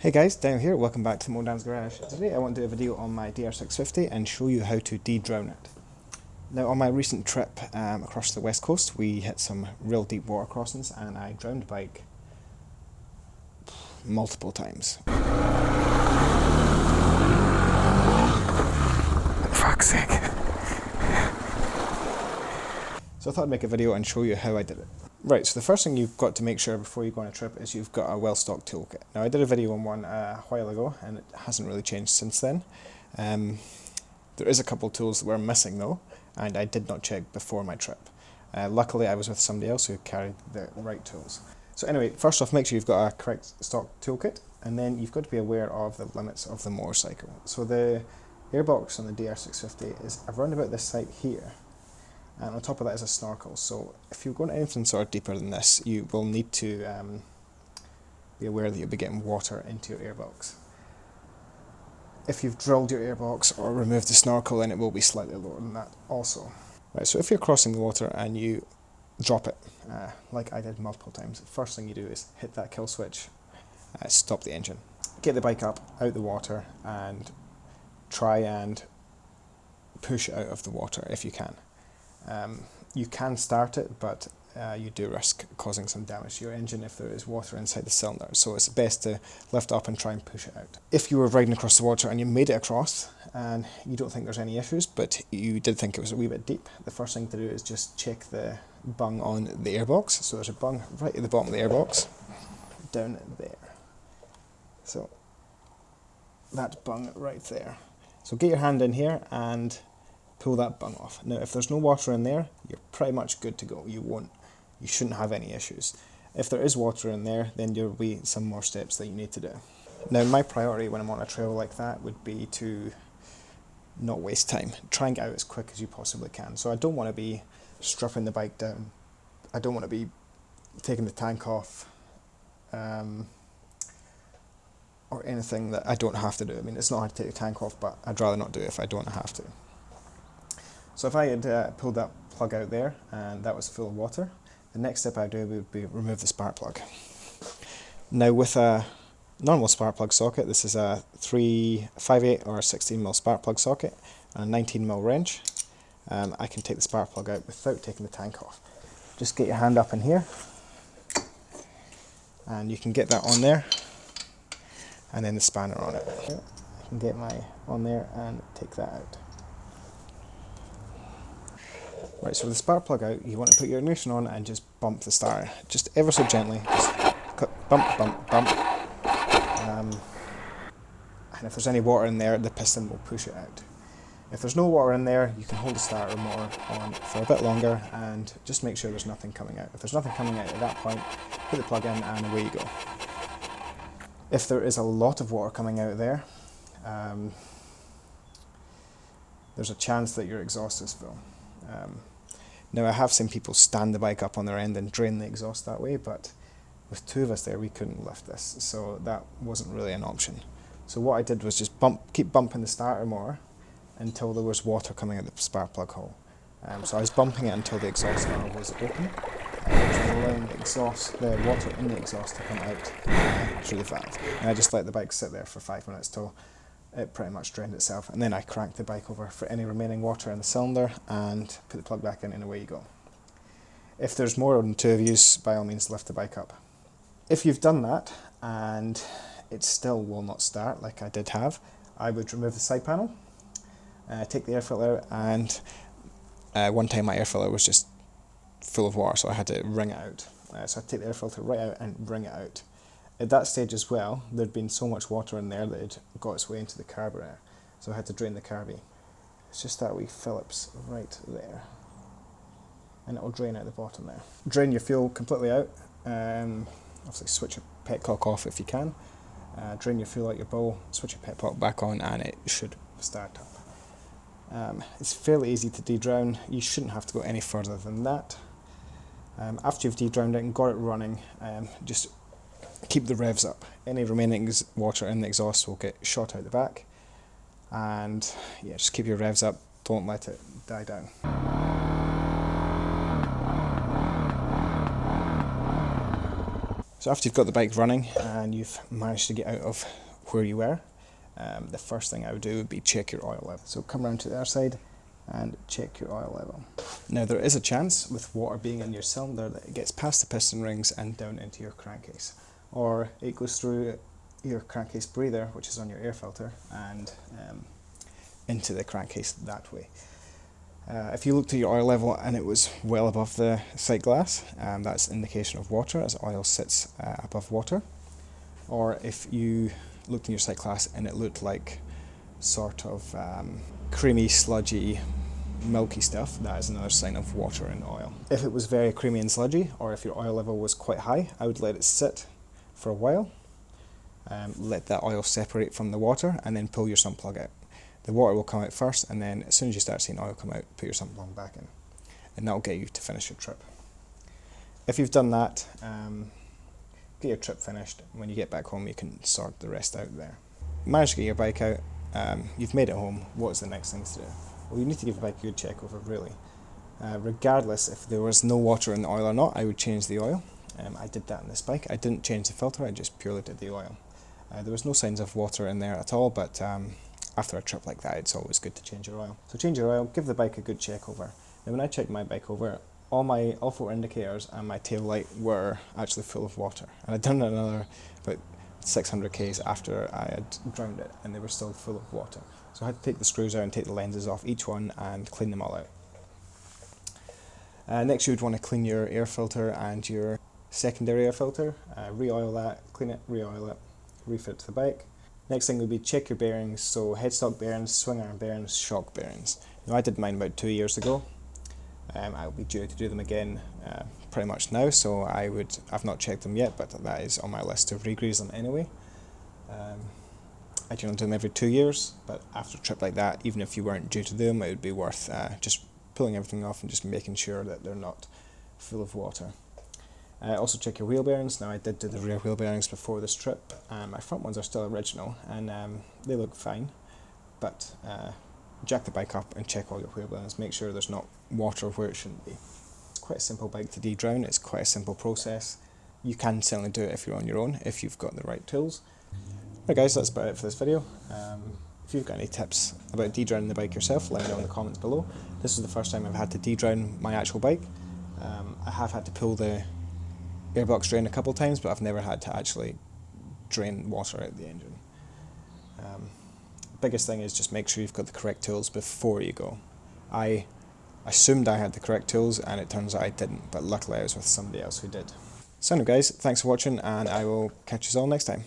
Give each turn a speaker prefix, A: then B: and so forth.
A: Hey guys, Dan here, welcome back to Modan's Garage. Today I want to do a video on my DR650 and show you how to de-drown it. Now on my recent trip across the west coast we hit some real deep water crossings and I drowned the bike multiple times. For fuck's sake. So I thought I'd make a video and show you how I did it. Right, so the first thing you've got to make sure before you go on a trip is you've got a well-stocked toolkit. Now I did a video on one a while ago and it hasn't really changed since then. There is a couple tools that were missing though, and I did not check before my trip. Luckily I was with somebody else who carried the right tools. So anyway, first off make sure you've got a correct stock toolkit, and then you've got to be aware of the limits of the motorcycle. So the airbox on the DR650 is around about this height here. And on top of that is a snorkel, so if you're going anything sort of deeper than this, you will need to be aware that you'll be getting water into your airbox. If you've drilled your airbox or removed the snorkel, then it will be slightly lower than that also. Right, so if you're crossing the water and you drop it, like I did multiple times, the first thing you do is hit that kill switch, stop the engine. Get the bike up, out the water, and try and push it out of the water if you can. You can start it, but you do risk causing some damage to your engine if there is water inside the cylinder, so it's best to lift up and try and push it out. If you were riding across the water and you made it across and you don't think there's any issues, but you did think it was a wee bit deep, the first thing to do is just check the bung on the airbox. So there's a bung right at the bottom of the airbox, down there. So that bung right there. So get your hand in here and pull that bung off. Now if there's no water in there, you're pretty much good to go. You shouldn't have any issues. If there is water in there, then there will be some more steps that you need to do. Now my priority when I'm on a trail like that would be to not waste time. Try and get out as quick as you possibly can. So I don't want to be stripping the bike down. I don't want to be taking the tank off or anything that I don't have to do. I mean, it's not hard to take the tank off, but I'd rather not do it if I don't have to. So if I had pulled that plug out there and that was full of water, the next step I'd do would be remove the spark plug. Now with a normal spark plug socket, this is a 5/8 or 16mm spark plug socket and a 19mm wrench, I can take the spark plug out without taking the tank off. Just get your hand up in here and you can get that on there, and then the spanner on it. I can get my on there and take that out. Right, so with the spark plug out, you want to put your ignition on and just bump the starter, just ever so gently, just bump, bump, bump. And if there's any water in there, the piston will push it out. If there's no water in there, you can hold the starter motor on for a bit longer and just make sure there's nothing coming out. If there's nothing coming out at that point, put the plug in and away you go. If there is a lot of water coming out there, there's a chance that your exhaust is full. Now I have seen people stand the bike up on their end and drain the exhaust that way, but with two of us there we couldn't lift this, so that wasn't really an option. So what I did was just keep bumping the starter more until there was water coming out the spark plug hole. So I was bumping it until the exhaust valve was open, which was allowing the water in the exhaust to come out through the valve. And I just let the bike sit there for 5 minutes till it pretty much drained itself, and then I cranked the bike over for any remaining water in the cylinder and put the plug back in and away you go. If there's more than two of you, by all means lift the bike up. If you've done that and it still will not start like I did have, I would remove the side panel, take the air filter out, and one time my air filter was just full of water, so I had to wring it out. So I'd take the air filter right out and wring it out. At that stage as well, there'd been so much water in there that it got its way into the carburetor, so I had to drain the carby. It's just that wee Phillips right there, and it'll drain out the bottom there. Drain your fuel completely out, obviously switch your petcock off if you can, drain your fuel out your bowl, switch your petcock back on and it should start up. It's fairly easy to de-drown, you shouldn't have to go any further than that. After you've de-drowned it and got it running, just keep the revs up. Any remaining water in the exhaust will get shot out the back, and yeah, just keep your revs up, don't let it die down. So after you've got the bike running and you've managed to get out of where you were, the first thing I would do would be check your oil level. So come around to the other side and check your oil level. Now there is a chance with water being in your cylinder that it gets past the piston rings and down into your crankcase, or it goes through your crankcase breather, which is on your air filter, and into the crankcase that way. If you looked at your oil level and it was well above the sight glass, that's an indication of water, as oil sits above water. Or if you looked in your sight glass and it looked like sort of creamy, sludgy, milky stuff, that is another sign of water and oil. If it was very creamy and sludgy, or if your oil level was quite high, I would let it sit for a while, let that oil separate from the water, and then pull your sump plug out. The water will come out first, and then as soon as you start seeing oil come out, put your sump plug back in, and that will get you to finish your trip. If you've done that, get your trip finished. When you get back home, you can sort the rest out there. Manage to get your bike out, you've made it home. What's the next thing to do? Well, you need to give the bike a good check over, really. Regardless if there was no water in the oil or not, I would change the oil. I did that on this bike. I didn't change the filter, I just purely did the oil. There was no signs of water in there at all, but after a trip like that, it's always good to change your oil. So change your oil, give the bike a good check over. Now when I checked my bike over, all four indicators and my tail light were actually full of water. And I'd done another about 600 k's after I had drowned it, and they were still full of water. So I had to take the screws out and take the lenses off each one and clean them all out. Next you would want to clean your air filter and your secondary air filter, re-oil that, clean it, re-oil it, refit to the bike. Next thing would be check your bearings, so headstock bearings, swing arm bearings, shock bearings. Now I did mine about 2 years ago. I'll be due to do them again pretty much now, so I've not checked them yet, but that is on my list to re-grease them anyway. I generally do them every 2 years, but after a trip like that, even if you weren't due to do them, it would be worth just pulling everything off and just making sure that they're not full of water. Also check your wheel bearings. Now I did do the rear wheel bearings before this trip. My front ones are still original and they look fine, but jack the bike up and check all your wheel bearings. Make sure there's not water where it shouldn't be. It's quite a simple bike to de-drown. It's quite a simple process. You can certainly do it if you're on your own, if you've got the right tools. Right guys, that's about it for this video. If you've got any tips about de-drowning the bike yourself, let me know in the comments below. This is the first time I've had to de-drown my actual bike. I have had to pull the airbox drain a couple of times, but I've never had to actually drain water out of the engine. Biggest thing is just make sure you've got the correct tools before you go. I assumed I had the correct tools and it turns out I didn't, but luckily I was with somebody else who did. So anyway guys, thanks for watching and I will catch you all next time.